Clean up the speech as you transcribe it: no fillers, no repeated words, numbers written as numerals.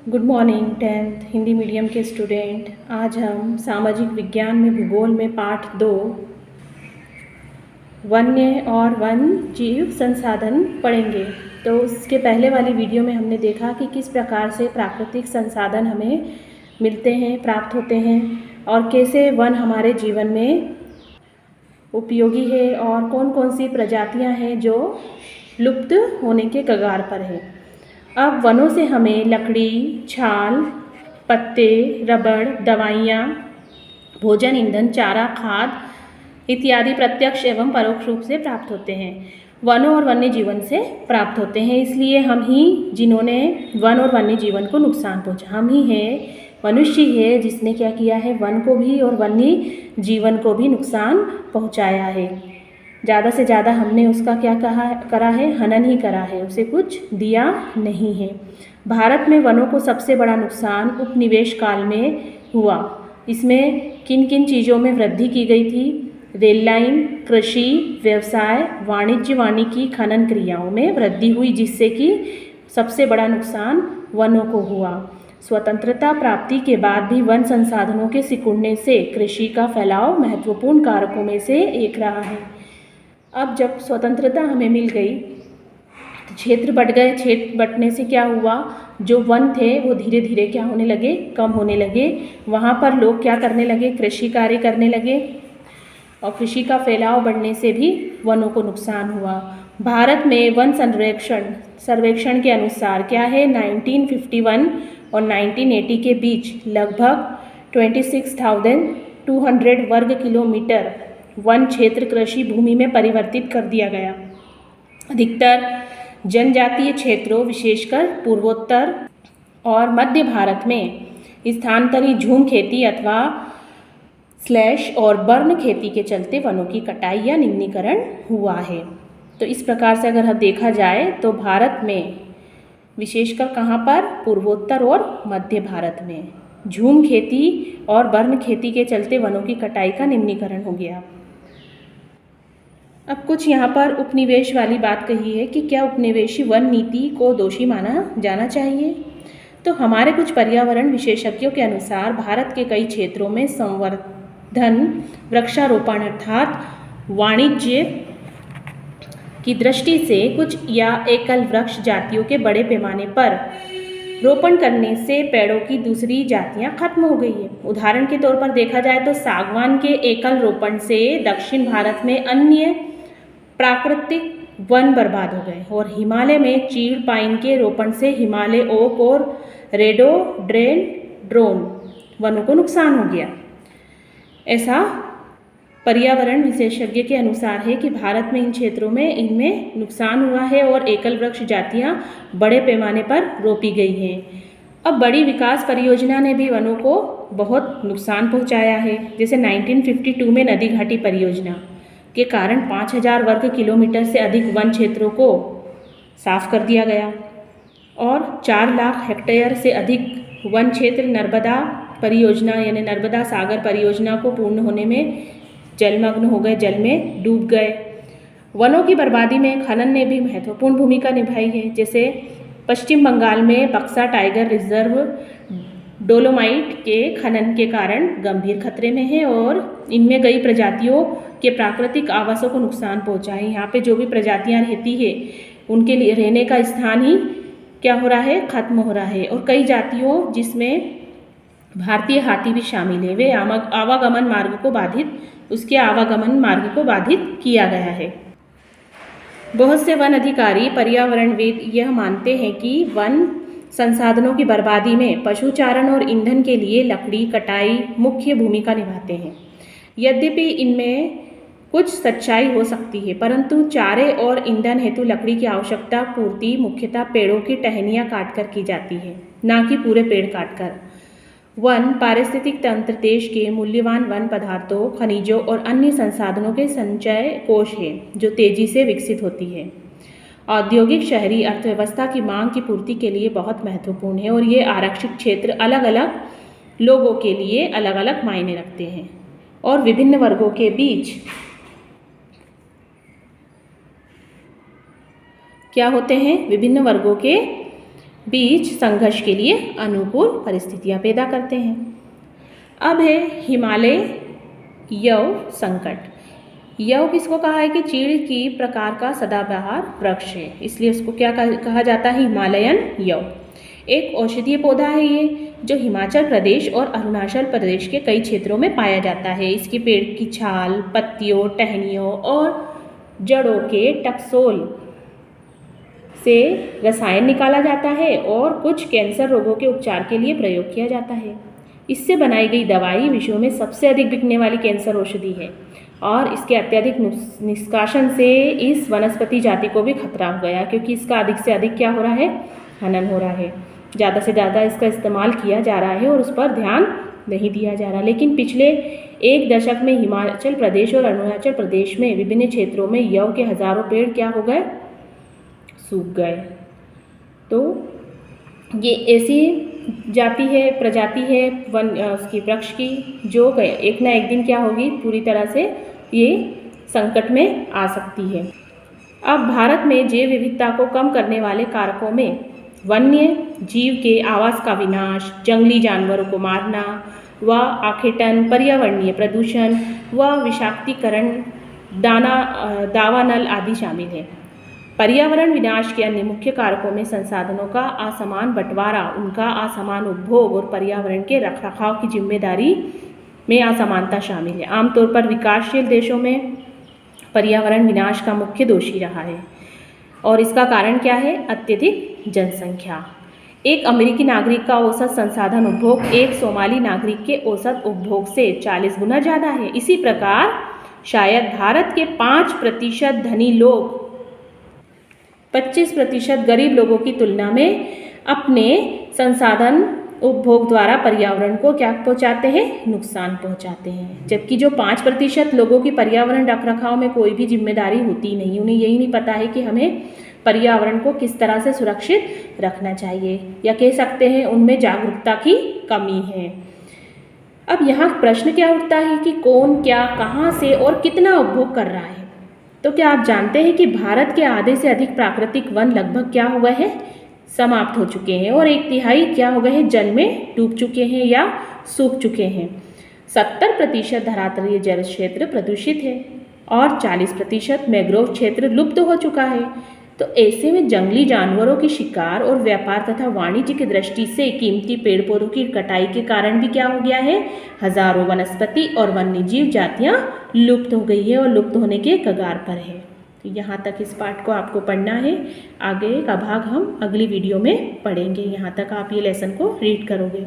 Good morning tenth Hindi medium के student. आज हम सामाजिक विज्ञान में भूगोल में पाठ 2 वन्य और वन जीव संसाधन पढ़ेंगे। तो उसके पहले वाली वीडियो में हमने देखा कि किस प्रकार से प्राकृतिक संसाधन हमें मिलते हैं, प्राप्त होते हैं और कैसे वन हमारे जीवन में उपयोगी है और कौन कौन सी प्रजातियां हैं जो लुप्त होने के कगार पर है। अब वनों से हमें लकड़ी, छाल, पत्ते, रबड़, दवाइयाँ, भोजन, ईंधन, चारा, खाद इत्यादि प्रत्यक्ष एवं परोक्ष रूप से प्राप्त होते हैं। वनों और वन्य जीवन से प्राप्त होते हैं, इसलिए हम ही जिन्होंने वन और वन्य जीवन को नुकसान पहुँचा, हम ही हैं, मनुष्य ही है जिसने क्या किया है, वन को भी और वन्य जीवन को भी नुकसान पहुँचाया है। ज़्यादा से ज़्यादा हमने उसका क्या करा है, हनन ही करा है, उसे कुछ दिया नहीं है। भारत में वनों को सबसे बड़ा नुकसान उपनिवेश काल में हुआ। इसमें किन किन चीज़ों में वृद्धि की गई थी? रेल लाइन, कृषि, व्यवसाय, वाणिज्य, वानिकी, खनन क्रियाओं में वृद्धि हुई, जिससे कि सबसे बड़ा नुकसान वनों को हुआ। स्वतंत्रता प्राप्ति के बाद भी वन संसाधनों के सिकुड़ने से कृषि का फैलाव महत्वपूर्ण कारकों में से एक रहा है। अब जब स्वतंत्रता हमें मिल गई तो क्षेत्र बढ़ गए। क्षेत्र बढ़ने से क्या हुआ, जो वन थे वो धीरे धीरे क्या होने लगे, कम होने लगे। वहाँ पर लोग क्या करने लगे, कृषि कार्य करने लगे और कृषि का फैलाव बढ़ने से भी वनों को नुकसान हुआ। भारत में वन सर्वेक्षण के अनुसार क्या है, 1951 और 1980 के बीच लगभग 26,200 वर्ग किलोमीटर वन क्षेत्र कृषि भूमि में परिवर्तित कर दिया गया। अधिकतर जनजातीय क्षेत्रों, विशेषकर पूर्वोत्तर और मध्य भारत में स्थानांतरित झूम खेती अथवा स्लैश और बर्न खेती के चलते वनों की कटाई या निम्नीकरण हुआ है। तो इस प्रकार से अगर हम देखा जाए तो भारत में विशेषकर कहाँ पर, पूर्वोत्तर और मध्य भारत में झूम खेती और बर्न खेती के चलते वनों की कटाई का निम्नीकरण हो गया। अब कुछ यहाँ पर उपनिवेश वाली बात कही है कि क्या उपनिवेशी वन नीति को दोषी माना जाना चाहिए। तो हमारे कुछ पर्यावरण विशेषज्ञों के अनुसार भारत के कई क्षेत्रों में संवर्धन, वृक्षारोपण अर्थात वाणिज्य की दृष्टि से कुछ या एकल वृक्ष जातियों के बड़े पैमाने पर रोपण करने से पेड़ों की दूसरी जातियां खत्म हो गई है। उदाहरण के तौर पर देखा जाए तो सागवान के एकल रोपण से दक्षिण भारत में अन्य प्राकृतिक वन बर्बाद हो गए और हिमालय में चीड़ पाइन के रोपण से हिमालय ओक और रोडोडेंड्रोन वनों को नुकसान हो गया। ऐसा पर्यावरण विशेषज्ञ के अनुसार है कि भारत में इन क्षेत्रों में इनमें नुकसान हुआ है और एकल वृक्ष जातियां बड़े पैमाने पर रोपी गई हैं। अब बड़ी विकास परियोजना ने भी वनों को बहुत नुकसान पहुंचाया है। जैसे 1952 में नदी घाटी परियोजना के कारण 5,000 वर्ग किलोमीटर से अधिक वन क्षेत्रों को साफ कर दिया गया और 4 लाख हेक्टेयर से अधिक वन क्षेत्र नर्मदा परियोजना यानी नर्मदा सागर परियोजना को पूर्ण होने में जलमग्न हो गए, जल में डूब गए। वनों की बर्बादी में खनन ने भी महत्वपूर्ण भूमिका निभाई है। जैसे पश्चिम बंगाल में बक्सा टाइगर रिजर्व डोलोमाइट के खनन के कारण गंभीर खतरे में है और इनमें कई प्रजातियों के प्राकृतिक आवासों को नुकसान पहुंचा है। यहाँ पे जो भी प्रजातियाँ रहती है उनके लिए रहने का स्थान ही क्या हो रहा है, खत्म हो रहा है। और कई जातियों जिसमें भारतीय हाथी भी शामिल है, वे आवागमन मार्ग को बाधित किया गया है। बहुत से वन अधिकारी, पर्यावरणविद यह मानते हैं कि वन संसाधनों की बर्बादी में पशुचारण और ईंधन के लिए लकड़ी कटाई मुख्य भूमिका निभाते हैं। यद्यपि इनमें कुछ सच्चाई हो सकती है, परंतु चारे और ईंधन हेतु लकड़ी की आवश्यकता पूर्ति मुख्यतः पेड़ों की टहनियाँ काटकर की जाती है, न कि पूरे पेड़ काटकर। वन पारिस्थितिक तंत्र देश के मूल्यवान वन पदार्थों, खनिजों और अन्य संसाधनों के संचय कोष है जो तेजी से विकसित होती है। औद्योगिक शहरी अर्थव्यवस्था की मांग की पूर्ति के लिए बहुत महत्वपूर्ण है और ये आरक्षित क्षेत्र अलग अलग लोगों के लिए अलग अलग मायने रखते हैं और विभिन्न वर्गों के बीच क्या होते हैं, विभिन्न वर्गों के बीच संघर्ष के लिए अनुकूल परिस्थितियां पैदा करते हैं। अब है हिमालय यव संकट। यव किसको कहा है कि चीड़ की प्रकार का सदाबहार वृक्ष है, इसलिए उसको क्या कहा जाता है, हिमालयन यव। एक औषधीय पौधा है ये, जो हिमाचल प्रदेश और अरुणाचल प्रदेश के कई क्षेत्रों में पाया जाता है। इसके पेड़ की छाल, पत्तियों, टहनियों और जड़ों के टक्सोल से रसायन निकाला जाता है और कुछ कैंसर रोगों के उपचार के लिए प्रयोग किया जाता है। इससे बनाई गई दवाई विश्व में सबसे अधिक बिकने वाली कैंसर औषधि है और इसके अत्यधिक निष्कासन से इस वनस्पति जाति को भी खतरा हो गया, क्योंकि इसका अधिक से अधिक क्या हो रहा है, हनन हो रहा है। ज़्यादा से ज़्यादा इसका इस्तेमाल किया जा रहा है और उस पर ध्यान नहीं दिया जा रहा। लेकिन पिछले एक दशक में हिमाचल प्रदेश और अरुणाचल प्रदेश में विभिन्न क्षेत्रों में यव के हजारों पेड़ क्या हो गए, सूख गए। तो ये ऐसी जाति है, प्रजाति है उसकी वृक्ष की, जो एक ना एक दिन क्या होगी, पूरी तरह से ये संकट में आ सकती है। अब भारत में जैव विविधता को कम करने वाले कारकों में वन्य जीव के आवास का विनाश, जंगली जानवरों को मारना व आखेटन, पर्यावरणीय प्रदूषण व विषाक्तीकरण, दावानल आदि शामिल है। पर्यावरण विनाश के अन्य मुख्य कारकों में संसाधनों का असमान बंटवारा, उनका असमान उपभोग और पर्यावरण के रखरखाव की जिम्मेदारी में असमानता शामिल है। आमतौर पर विकासशील देशों में पर्यावरण विनाश का मुख्य दोषी रहा है और इसका कारण क्या है, अत्यधिक जनसंख्या। एक अमेरिकी नागरिक का औसत संसाधन उपभोग एक सोमाली नागरिक के औसत उपभोग से 40 गुना ज़्यादा है। इसी प्रकार शायद भारत के 5% धनी लोग 25% गरीब लोगों की तुलना में अपने संसाधन उपभोग द्वारा पर्यावरण को क्या पहुंचाते हैं, नुकसान पहुंचाते हैं। जबकि जो 5% लोगों की पर्यावरण रखरखाव में कोई भी जिम्मेदारी होती नहीं, उन्हें यही नहीं पता है कि हमें पर्यावरण को किस तरह से सुरक्षित रखना चाहिए, या कह सकते हैं उनमें जागरूकता की कमी है। अब यहाँ प्रश्न क्या उठता है कि कौन, क्या, कहाँ से और कितना उपभोग कर रहा है। तो क्या आप जानते हैं कि भारत के आधे से अधिक प्राकृतिक वन लगभग क्या हो गए हैं, समाप्त हो चुके हैं और 1/3 क्या हो गए हैं, जल में डूब चुके हैं या सूख चुके हैं। 70% धरातलीय जल क्षेत्र प्रदूषित है और 40% मैंग्रोव क्षेत्र लुप्त हो चुका है। तो ऐसे में जंगली जानवरों की शिकार और व्यापार तथा वाणिज्य की दृष्टि से कीमती पेड़ पौधों की कटाई के कारण भी क्या हो गया है, हजारों वनस्पति और वन्यजीव जातियां लुप्त हो गई है और लुप्त होने के कगार पर है। तो यहाँ तक इस पाठ को आपको पढ़ना है, आगे का भाग हम अगली वीडियो में पढ़ेंगे। यहाँ तक आप ये लेसन को रीड करोगे।